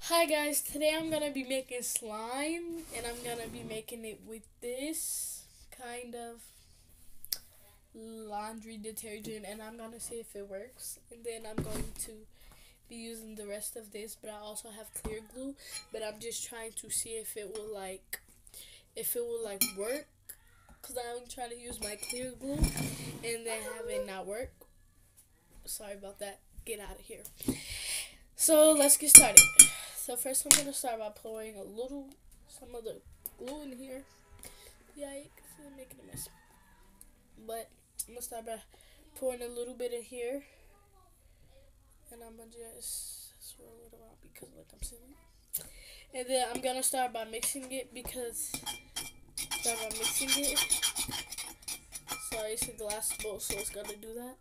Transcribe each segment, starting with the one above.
Hi guys, today I'm gonna be making slime and I'm gonna be making it with this kind of laundry detergent and I'm gonna see if it works, and then I'm going to be using the rest of this, but I also have clear glue, but I'm just trying to see if it will work, because I'm trying to use my clear glue and then have it not work. Sorry about that. Get out of here. So let's get started. So first I'm gonna start by pouring some of the glue in here. Yikes, I'm making a mess. But I'm gonna start by pouring a little bit in here, and I'm gonna just swirl it around because like I'm silly. And then I'm gonna start by mixing it So it's a glass bowl, so it's gonna do that.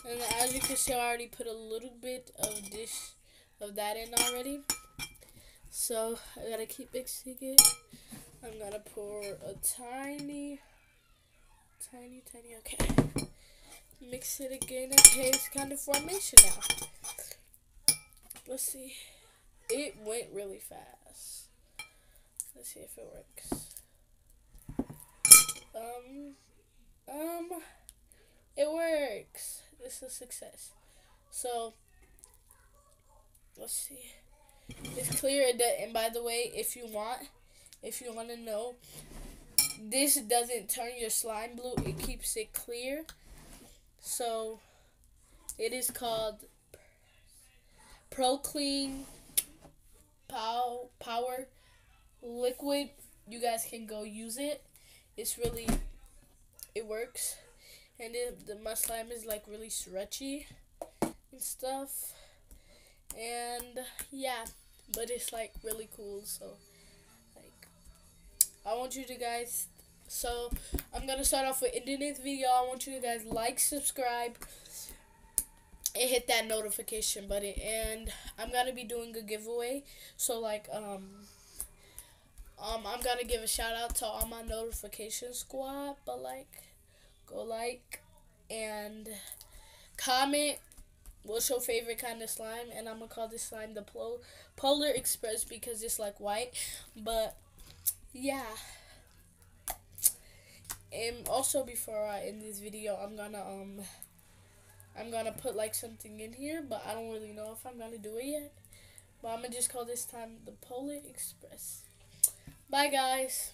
And then as you can see, I already put a little bit of that in already. So I gotta keep mixing it. I'm gonna pour a tiny, okay. Mix it again. Okay, it's kind of formation now. Let's see. It went really fast. Let's see if it works. Um, um, it works. It's a success. So, let's see. It's clear. And by the way, if you want to know, this doesn't turn your slime blue. It keeps it clear. So, it is called ProClean Power Liquid. You guys can go use it. It works. And my slime is like really stretchy and stuff. And yeah, but it's like really cool. So like, I want you to guys. So I'm gonna start off with ending this video. I want you to guys like, subscribe, and hit that notification button. And I'm gonna be doing a giveaway. So like I'm gonna give a shout out to all my notification squad. But like, go like and comment what's your favorite kind of slime, and I'm gonna call this slime the Polar Express because it's like white. But yeah, and also before I end this video, I'm gonna put like something in here, but I don't really know if I'm gonna do it yet. But I'm gonna just call this time the Polar Express. Bye guys.